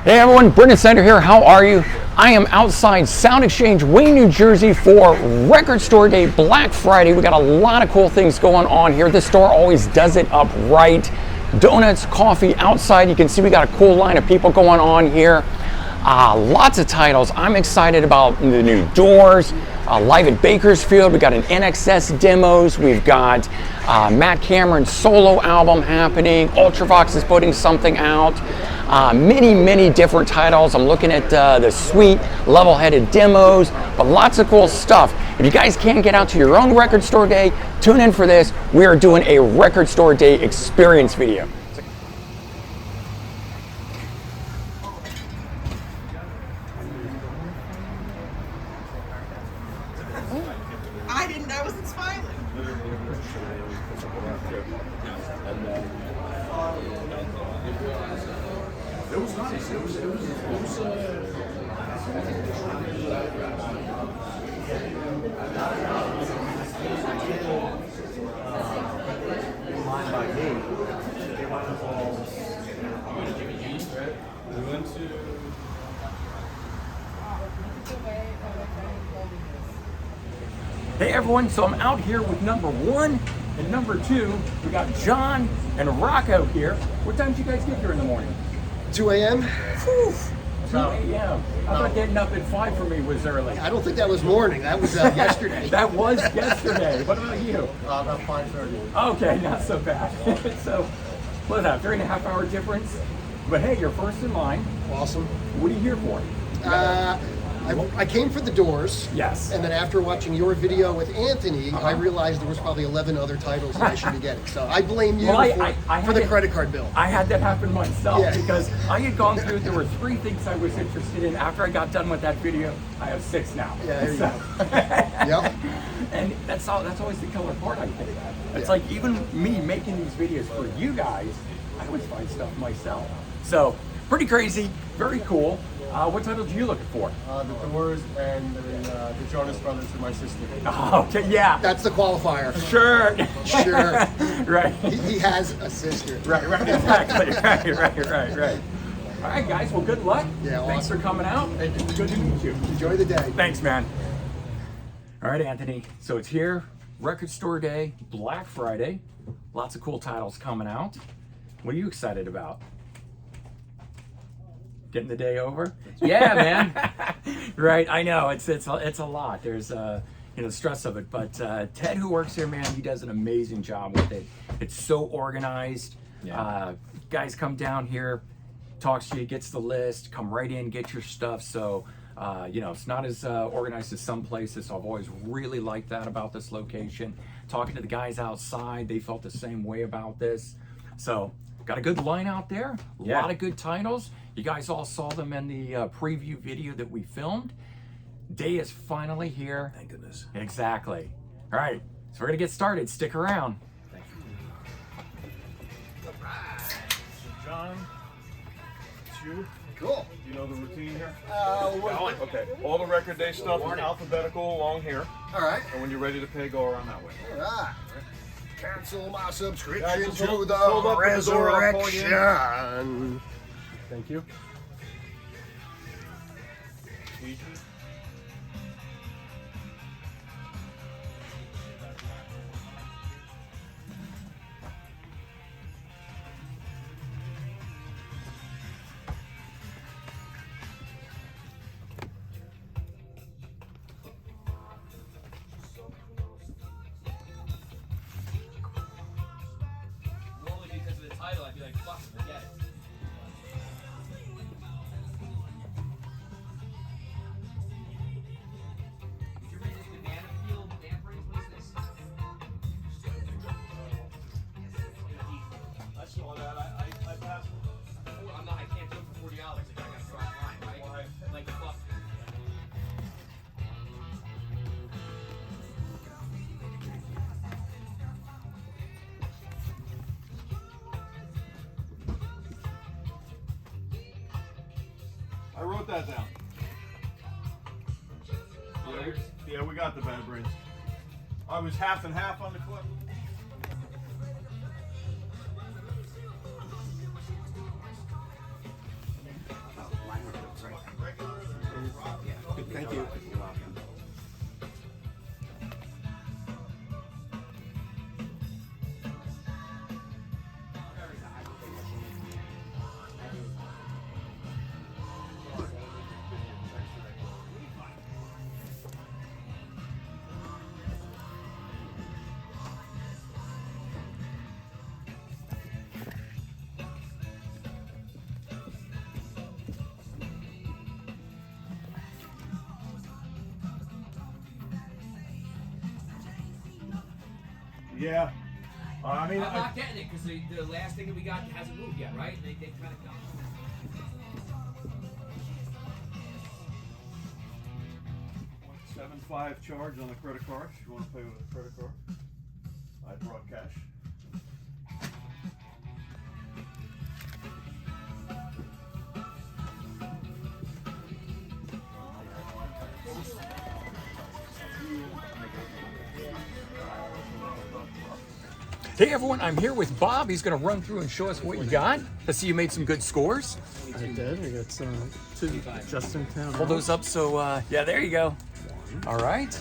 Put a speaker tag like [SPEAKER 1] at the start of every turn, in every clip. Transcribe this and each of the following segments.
[SPEAKER 1] Hey everyone, Brendan Snyder here. How are you? I am outside Sound Exchange, Wayne, New Jersey for Record Store Day, Black Friday. We got a lot of cool things going on here. This store always does it up right. Donuts, coffee outside. You can see we got a cool line of people going on here. Lots of titles. I'm excited about the new Doors, live at Bakersfield. We got an NXS demos. We've got Matt Cameron's solo album happening. Ultravox is putting something out. Many different titles. I'm looking at the sweet, level-headed demos, but lots of cool stuff. If you guys can't get out to your own Record Store Day, tune in for this. We are doing a Record Store Day experience video.
[SPEAKER 2] I didn't know I wasn't smiling.
[SPEAKER 3] It was nice. It was mine by me. We went to
[SPEAKER 1] Hey everyone, so I'm out here with number 1 and number 2. We got John and Rocko here. What time did you guys get here in the morning?
[SPEAKER 4] 2 a.m.
[SPEAKER 1] 2 a.m. I thought getting up at 5 for me was early.
[SPEAKER 4] I don't think that was morning. That was yesterday.
[SPEAKER 1] That was yesterday. What about you?
[SPEAKER 4] About 5:30.
[SPEAKER 1] Okay, not so bad. So, what's that, 3.5 hour difference? But hey, you're first in line.
[SPEAKER 4] Awesome.
[SPEAKER 1] What are you here for?
[SPEAKER 4] I came for the Doors.
[SPEAKER 1] Yes.
[SPEAKER 4] And then after watching your video with Anthony, I realized there was probably 11 other titles that I should be getting. So I blame you for the credit card bill.
[SPEAKER 1] I had that happen myself
[SPEAKER 4] Yeah.
[SPEAKER 1] because I had gone through, there were 3 things I was interested in. After I got done with that video, I have 6 now.
[SPEAKER 4] Yeah, there you go. Yep.
[SPEAKER 1] And that's always the killer part, I think. It's like even me making these videos for you guys, I always find stuff myself. So pretty crazy, very cool. What title do you looking for?
[SPEAKER 5] The Doors and the Jonas Brothers for my sister.
[SPEAKER 1] Oh, okay, yeah.
[SPEAKER 4] That's the qualifier.
[SPEAKER 1] Sure.
[SPEAKER 4] Sure.
[SPEAKER 1] Right.
[SPEAKER 4] He has a sister.
[SPEAKER 1] Right, exactly. Right. All right, guys, well, good luck.
[SPEAKER 4] Yeah,
[SPEAKER 1] Thanks
[SPEAKER 4] awesome.
[SPEAKER 1] for coming out. Good to meet you.
[SPEAKER 4] Enjoy the day.
[SPEAKER 1] Thanks, man. All right, Anthony. So it's here, Record Store Day, Black Friday. Lots of cool titles coming out. What are you excited about? Getting the day over? Yeah, man. Right, I know. It's a lot. There's the stress of it. But Ted, who works here, man, he does an amazing job with it. It's so organized. Yeah. Guys come down here, talks to you, gets the list, come right in, get your stuff. So it's not as organized as some places. So I've always really liked that about this location. Talking to the guys outside, they felt the same way about this. So got a good line out there. A lot of good titles. You guys all saw them in the preview video that we filmed. Day is finally here.
[SPEAKER 3] Thank goodness.
[SPEAKER 1] Exactly. All right, so we're gonna get started. Stick around.
[SPEAKER 3] Thank you. All right. So John, it's you.
[SPEAKER 4] Cool.
[SPEAKER 3] You know the routine here? Okay. All the Record Day stuff is alphabetical along here.
[SPEAKER 4] All right.
[SPEAKER 3] And when you're ready to pay, go around that way.
[SPEAKER 4] All right. Cancel my subscription
[SPEAKER 3] Yeah, just
[SPEAKER 4] to
[SPEAKER 3] hold up
[SPEAKER 4] the
[SPEAKER 3] at the door, I'll call you in.
[SPEAKER 4] resurrection.
[SPEAKER 3] Thank you. Easy.
[SPEAKER 6] Only because of the title, I'd be like, fuck, forget it. Did you read this banana peel dampering? What is this?
[SPEAKER 3] I saw that. I passed.
[SPEAKER 6] I can't do it for $40. I gotta go online, right?
[SPEAKER 3] Why?
[SPEAKER 6] Like, fuck.
[SPEAKER 3] I wrote that down. Yeah, we got the bad brains. I was half and half on the clip. Yeah. I mean,
[SPEAKER 6] I'm not getting it because the last thing that we got hasn't moved yet, right? They kind of got.
[SPEAKER 3] 7.5 charge on the credit card. If you want to pay with a credit card, I brought cash.
[SPEAKER 1] Hey everyone, I'm here with Bob. He's going to run through and show us what you got. I see you made some good scores.
[SPEAKER 5] I did. I got two just in town.
[SPEAKER 1] Hold those up so, yeah, there you go. All right.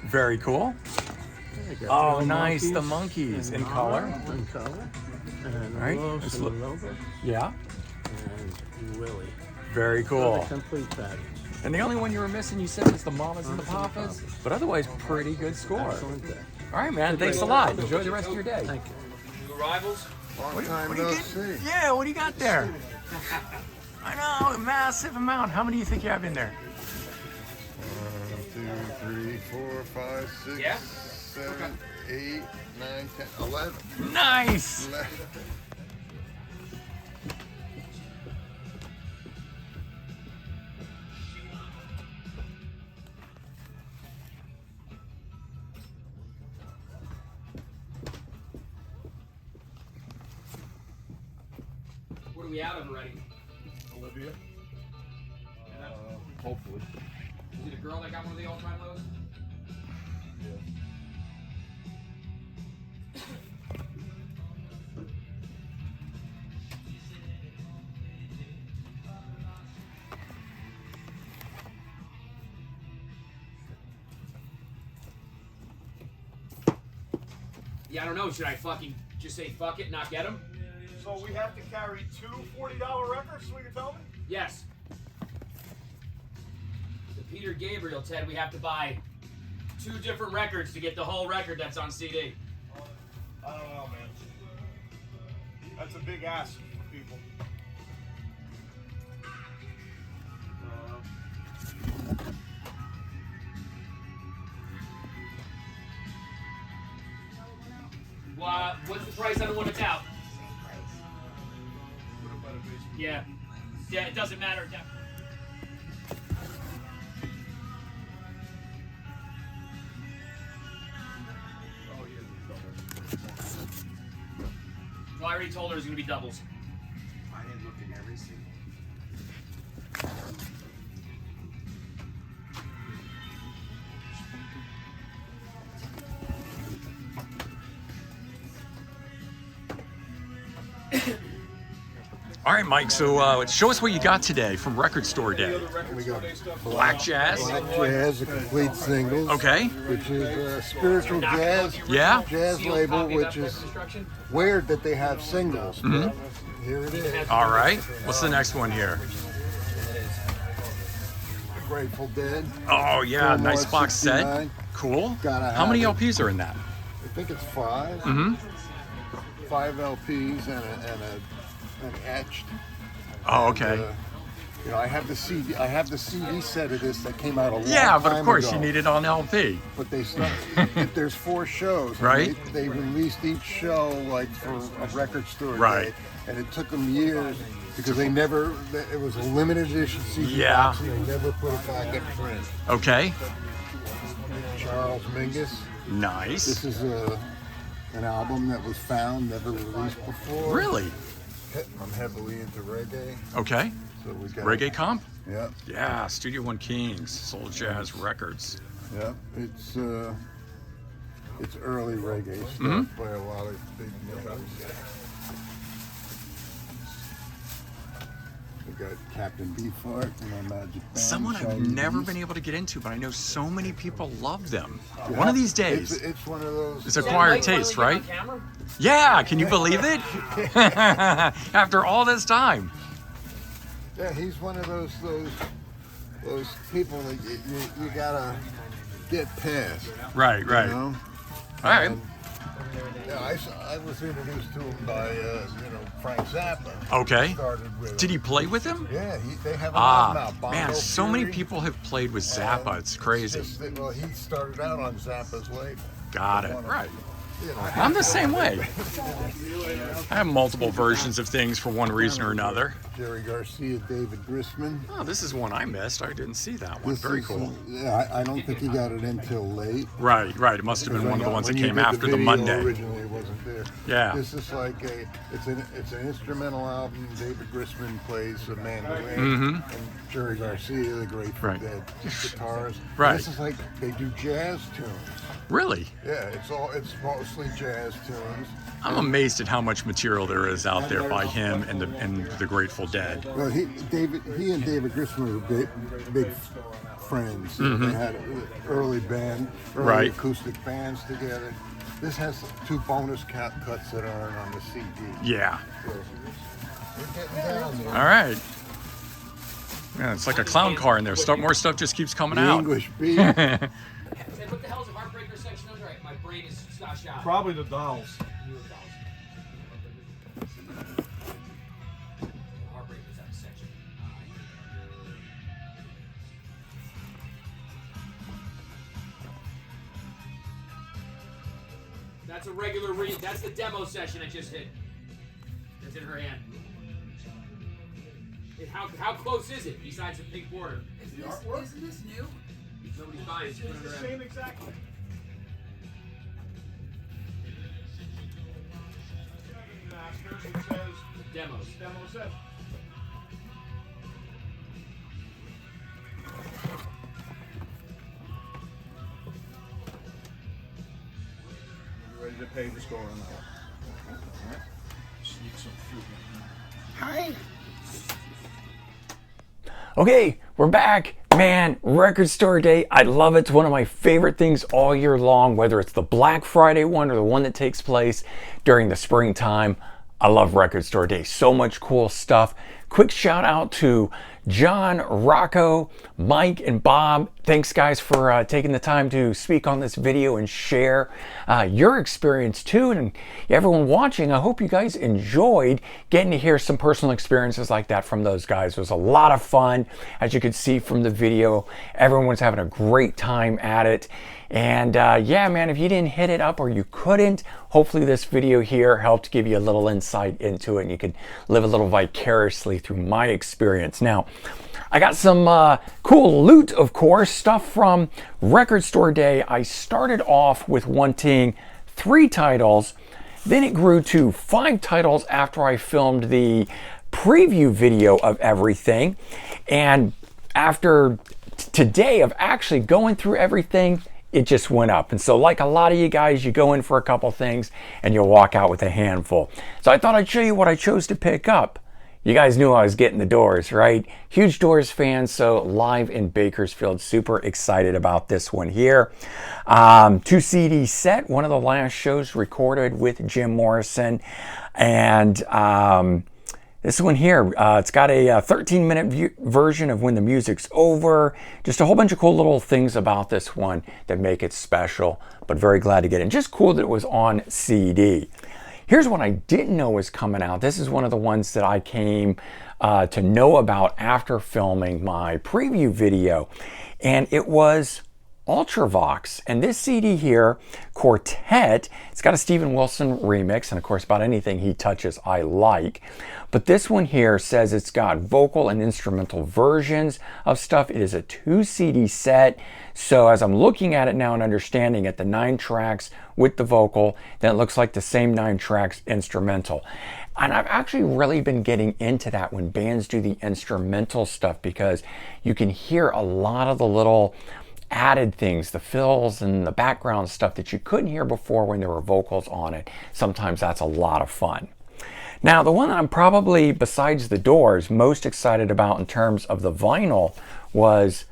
[SPEAKER 1] Very cool. Oh, nice. The monkeys in color.
[SPEAKER 5] In color. And
[SPEAKER 1] All right.
[SPEAKER 5] Wolves and Rover.
[SPEAKER 1] Yeah.
[SPEAKER 5] And Willie.
[SPEAKER 1] Very
[SPEAKER 5] So
[SPEAKER 1] cool.
[SPEAKER 5] the complete package.
[SPEAKER 1] And the only one you were missing, you said, was the mamas and the papas. But otherwise, pretty good score.
[SPEAKER 5] Excellent day.
[SPEAKER 1] All right, man. Thanks a lot. Enjoy the rest of your day.
[SPEAKER 5] Thank you.
[SPEAKER 6] New arrivals?
[SPEAKER 1] What do you get? Yeah, what do you got there? I know, a massive amount. How many do you think you have in there?
[SPEAKER 7] 1, 2, 3, 4, 5, 6,
[SPEAKER 6] Yeah?
[SPEAKER 7] 7, 8, 9, 10, 11.
[SPEAKER 1] Nice.
[SPEAKER 6] What are we out of already?
[SPEAKER 3] Olivia.
[SPEAKER 7] Hopefully.
[SPEAKER 6] Is it a girl that got one of the all-time lows? Yeah, I don't know. Should I fucking just say fuck it, not get them?
[SPEAKER 3] So we have to carry two $40 records, is what you're telling me?
[SPEAKER 6] Yes. The Peter Gabriel, Ted, we have to buy 2 different records to get the whole record that's on CD.
[SPEAKER 3] I don't know, man. That's a big ask for people.
[SPEAKER 6] What's the price on the one that's out? Yeah. Yeah, it doesn't matter. Yeah. Well, I already told her it was going to be doubles.
[SPEAKER 7] I didn't look at every single.
[SPEAKER 1] All right, Mike. So show us what you got today from Record Store Day.
[SPEAKER 7] We got
[SPEAKER 1] Black Jazz.
[SPEAKER 7] Black Jazz, a complete singles.
[SPEAKER 1] Okay.
[SPEAKER 7] Which is spiritual jazz.
[SPEAKER 1] Yeah.
[SPEAKER 7] Jazz label, which is weird that they have singles. But here it is.
[SPEAKER 1] All right. What's the next one here?
[SPEAKER 7] Grateful Dead.
[SPEAKER 1] Oh yeah,
[SPEAKER 7] Fillmore
[SPEAKER 1] nice box set.
[SPEAKER 7] 69.
[SPEAKER 1] Cool.
[SPEAKER 7] Gotta
[SPEAKER 1] How many
[SPEAKER 7] have it.
[SPEAKER 1] LPs are in that?
[SPEAKER 7] I think it's 5.
[SPEAKER 1] Mm-hmm.
[SPEAKER 7] 5 LPs and an etched.
[SPEAKER 1] Oh, okay.
[SPEAKER 7] You know, I have the CD. I have the CD set of this that came out a long
[SPEAKER 1] Yeah, but
[SPEAKER 7] time
[SPEAKER 1] of course
[SPEAKER 7] ago.
[SPEAKER 1] you need it on LP.
[SPEAKER 7] But they start. There's 4 shows. and
[SPEAKER 1] Right.
[SPEAKER 7] They released each show like for a record store.
[SPEAKER 1] Right.
[SPEAKER 7] Day, and it took them years because they never. It was a limited edition CD
[SPEAKER 1] Yeah.
[SPEAKER 7] box, and they never put it back in print.
[SPEAKER 1] Okay.
[SPEAKER 7] Charles Mingus.
[SPEAKER 1] Nice.
[SPEAKER 7] This is an album that was found, never released before.
[SPEAKER 1] Really?
[SPEAKER 7] I'm heavily into reggae,
[SPEAKER 1] Okay.
[SPEAKER 7] so we got
[SPEAKER 1] Reggae comp?
[SPEAKER 7] Yeah,
[SPEAKER 1] Yeah. Studio One Kings, Soul Jazz Records.
[SPEAKER 7] yeah. It's early reggae stuff
[SPEAKER 1] Mm-hmm.
[SPEAKER 7] by a lot of big names. We got Captain Beefheart and our Magic Band.
[SPEAKER 1] Someone I've
[SPEAKER 7] Shiny
[SPEAKER 1] never
[SPEAKER 7] Beast.
[SPEAKER 1] been able to get into, but I know so many people love them. One of these days.
[SPEAKER 7] It's one of those.
[SPEAKER 1] It's acquired taste, right? Yeah, can you believe it? After all this time.
[SPEAKER 7] Yeah, he's one of those people that you gotta get past.
[SPEAKER 1] Right, right.
[SPEAKER 7] You know?
[SPEAKER 1] All right.
[SPEAKER 7] Yeah, I was introduced to him by Frank Zappa.
[SPEAKER 1] Okay.
[SPEAKER 7] Started with
[SPEAKER 1] Did he
[SPEAKER 7] him.
[SPEAKER 1] play with him?
[SPEAKER 7] Yeah, they have an album out. Bongo
[SPEAKER 1] Man, so many
[SPEAKER 7] Fury.
[SPEAKER 1] people have played with Zappa. It's crazy.
[SPEAKER 7] Well, he started out on Zappa's label.
[SPEAKER 1] Got it.
[SPEAKER 7] One of
[SPEAKER 1] Right.
[SPEAKER 7] them.
[SPEAKER 1] I'm the same way. I have multiple versions of things for one reason or another.
[SPEAKER 7] Jerry Garcia, David Grisman.
[SPEAKER 1] Oh, this is one I missed. I didn't see that one. Very cool.
[SPEAKER 7] Yeah, I don't think he got it until late.
[SPEAKER 1] Right. It must have been one of the ones that came after the
[SPEAKER 7] video,
[SPEAKER 1] Monday.
[SPEAKER 7] Originally, it wasn't there.
[SPEAKER 1] Yeah.
[SPEAKER 7] This is like it's an instrumental album. David Grisman plays a mandolin, and Jerry Garcia, the Grateful Dead guitarist.
[SPEAKER 1] Right.
[SPEAKER 7] This is like they do jazz tunes.
[SPEAKER 1] Really?
[SPEAKER 7] Yeah, it's mostly jazz tunes.
[SPEAKER 1] I'm amazed at how much material there is out there by him and the Grateful Dead.
[SPEAKER 7] Well, he and David Grisman were big friends. They had early acoustic bands together. This has 2 bonus cuts that aren't on the CD.
[SPEAKER 1] Yeah. All right. Yeah, it's like a clown car in there. More stuff just keeps coming out.
[SPEAKER 7] English beat.
[SPEAKER 6] What the hell is the Heartbreaker section under? My brain is shot.
[SPEAKER 3] Probably the Dolls.
[SPEAKER 6] Heartbreaker's out of section. That's a regular read. That's the demo session I just hit. That's in her hand. How close is it besides the pink border?
[SPEAKER 2] Isn't this new?
[SPEAKER 6] Nobody's buying it.
[SPEAKER 3] It's the same exactly. It says
[SPEAKER 6] Demos.
[SPEAKER 3] demo set. You ready to pay the score on that? Alright. Sneak some fruit in here.
[SPEAKER 1] Hi. Okay, we're back. Man, record store day, I love it. It's one of my favorite things all year long, whether it's the Black Friday one or the one that takes place during the springtime. I love record store day. So much cool stuff. Quick shout out to John, Rocko, Mike, and Bob. Thanks guys for taking the time to speak on this video and share your experience too. And everyone watching, I hope you guys enjoyed getting to hear some personal experiences like that from those guys. It was a lot of fun. As you could see from the video, everyone was having a great time at it. And yeah, man, if you didn't hit it up or you couldn't, hopefully this video here helped give you a little insight into it and you could live a little vicariously through my experience. Now, I got some cool loot, of course, stuff from Record Store Day. I started off with wanting 3 titles, then it grew to 5 titles after I filmed the preview video of everything. And after today of actually going through everything, it just went up. And so like a lot of you guys, you go in for a couple things and you'll walk out with a handful. So I thought I'd show you what I chose to pick up. You guys knew I was getting the Doors, right? Huge Doors fan, so live in Bakersfield. Super excited about this one here. 2 CD set, one of the last shows recorded with Jim Morrison. And this one here, it's got a 13-minute version of When the Music's Over. Just a whole bunch of cool little things about this one that make it special, but very glad to get it. And just cool that it was on CD. Here's one I didn't know was coming out. This is one of the ones that I came to know about after filming my preview video. And it was Ultravox. And this CD here, Quartet, it's got a Steven Wilson remix. And of course, about anything he touches, I like. But this one here says it's got vocal and instrumental versions of stuff. It is a 2 CD set. So as I'm looking at it now and understanding it, the 9 tracks with the vocal, then it looks like the same 9 tracks instrumental. And I've actually really been getting into that when bands do the instrumental stuff because you can hear a lot of the little added things, the fills and the background stuff that you couldn't hear before when there were vocals on it. Sometimes that's a lot of fun. Now, the one that I'm probably, besides the Doors, most excited about in terms of the vinyl was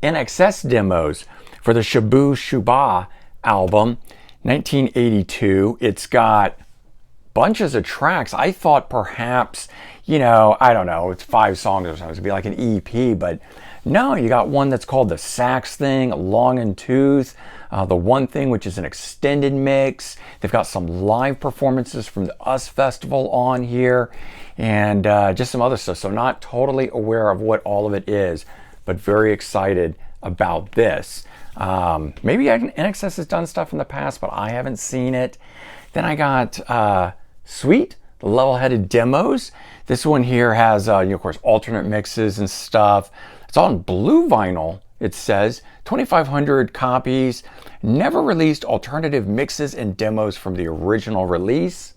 [SPEAKER 1] NXS demos for the Shabu Shuba album, 1982. It's got bunches of tracks. I thought perhaps, you know, I don't know, it's 5 songs or something. It'd be like an EP, but no, you got one that's called the Sax Thing, Long and Tooth, the One Thing, which is an extended mix. They've got some live performances from the US Festival on here, and just some other stuff. So not totally aware of what all of it is, but very excited about this. Maybe NXS has done stuff in the past, but I haven't seen it. Then I got Sweet, the level-headed demos. This one here has, of course, alternate mixes and stuff. It's on blue vinyl, it says. 2,500 copies. Never released alternative mixes and demos from the original release.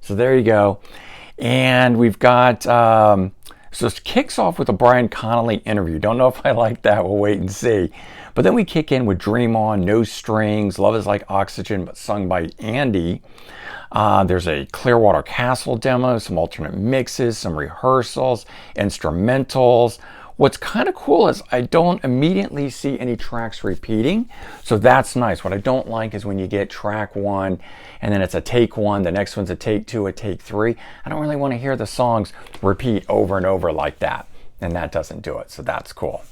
[SPEAKER 1] So there you go. And we've got, so this kicks off with a Brian Connolly interview. Don't know if I like that. We'll wait and see. But then we kick in with Dream On, No Strings, Love Is Like Oxygen, but sung by Andy. There's a Clearwater Castle demo, some alternate mixes, some rehearsals, instrumentals. What's kind of cool is I don't immediately see any tracks repeating, so that's nice. What I don't like is when you get track one and then it's a take one, the next one's a take two, a take three. I don't really want to hear the songs repeat over and over like that, and that doesn't do it, so that's cool.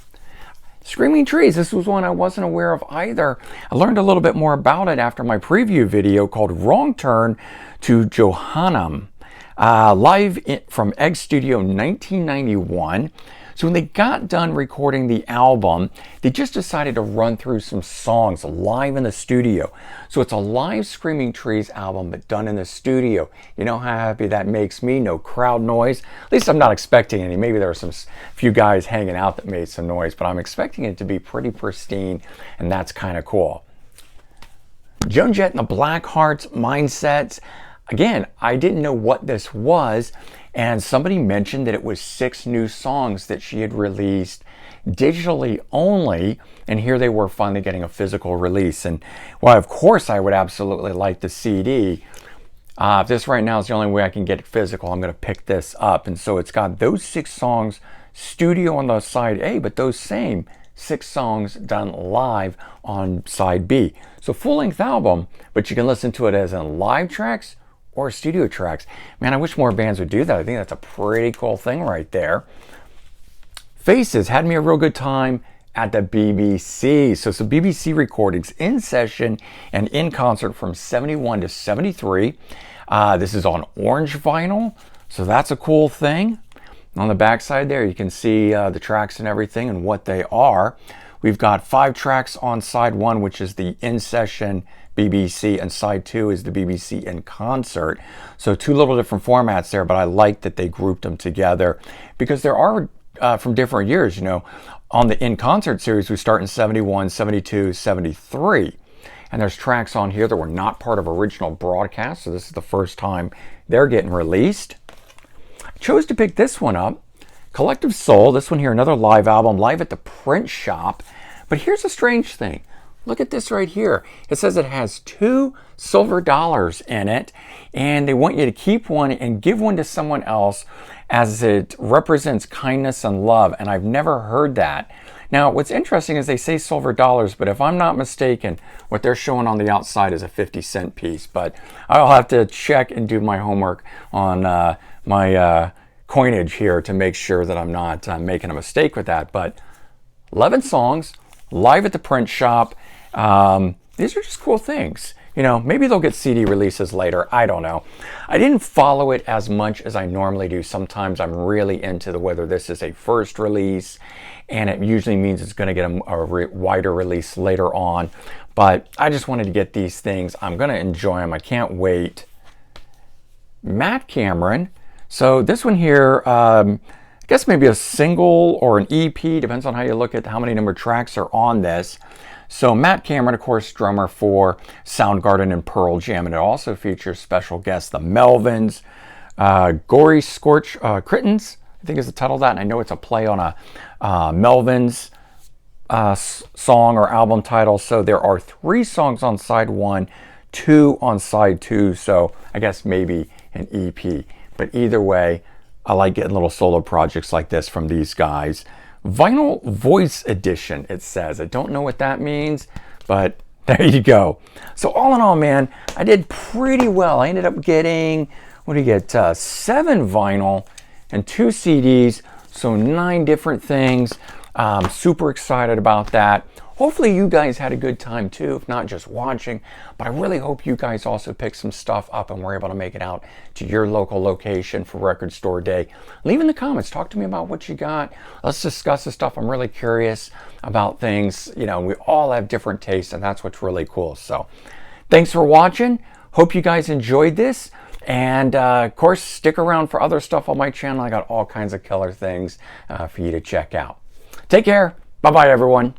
[SPEAKER 1] Screaming Trees, this was one I wasn't aware of either. I learned a little bit more about it after my preview video called Wrong Turn to Johannam, live from Egg Studio 1991. So when they got done recording the album, they just decided to run through some songs live in the studio. So it's a live Screaming Trees album, but done in the studio. You know how happy that makes me? No crowd noise. At least I'm not expecting any. Maybe there were some few guys hanging out that made some noise, but I'm expecting it to be pretty pristine, and that's kind of cool. Jun Jet and the Black Hearts, Mindsets. Again, I didn't know what this was, and somebody mentioned that it was 6 new songs that she had released digitally only, and here they were finally getting a physical release. And well, of course I would absolutely like the CD. If this right now is the only way I can get it physical, I'm going to pick this up. And so it's got those 6 songs studio on the side A, but those same 6 songs done live on side B. So full-length album, but you can listen to it as in live tracks or studio tracks. Man, I wish more bands would do that. I think that's a pretty cool thing right there. Faces had me a real good time at the BBC. So some BBC recordings in session and in concert from 71 to 73. This is on orange vinyl, so that's a cool thing. On the back side there, you can see the tracks and everything and what they are. We've got 5 tracks on side 1, which is the in session BBC, and side 2 is the BBC in concert. So 2 little different formats there, but I like that they grouped them together because there are from different years, you know. On the in concert series, we start in 71, 72, 73. And there's tracks on here that were not part of original broadcast, so this is the first time they're getting released. I chose to pick this one up, Collective Soul. This one here, another live album, live at the print shop. But here's a strange thing. Look at this right here. It says it has 2 silver dollars in it, and they want you to keep one and give one to someone else as it represents kindness and love, and I've never heard that. Now, what's interesting is they say silver dollars, but if I'm not mistaken, what they're showing on the outside is a 50-cent piece, but I'll have to check and do my homework on my coinage here to make sure that I'm not making a mistake with that. But 11 songs, live at the print shop. These are just cool things. You know, maybe they'll get CD releases later. I don't know. I didn't follow it as much as I normally do. Sometimes I'm really into whether this is a first release, and it usually means it's going to get a wider release later on. But I just wanted to get these things. I'm going to enjoy them. I can't wait. Matt Cameron. So this one here, I guess maybe a single or an EP, depends on how you look at how many number of tracks are on this. So Matt Cameron, of course, drummer for Soundgarden and Pearl Jam, and it also features special guests, the Melvins, Gory Scorch Crittens, I think is the title of that, and I know it's a play on a Melvins song or album title. So there are 3 songs on side 1, 2 on side 2, so I guess maybe an EP. But either way, I like getting little solo projects like this from these guys. Vinyl Voice Edition, it says. I don't know what that means, but there you go. So all in all, man, I did pretty well. I ended up getting, what do you get, 7 vinyl and 2 CDs, so 9 different things. Super excited about that. Hopefully you guys had a good time too, if not just watching. But I really hope you guys also picked some stuff up and were able to make it out to your local location for Record Store Day. Leave in the comments. Talk to me about what you got. Let's discuss the stuff. I'm really curious about things. You know, we all have different tastes, and that's what's really cool. So thanks for watching. Hope you guys enjoyed this. And of course, stick around for other stuff on my channel. I got all kinds of killer things for you to check out. Take care. Bye-bye, everyone.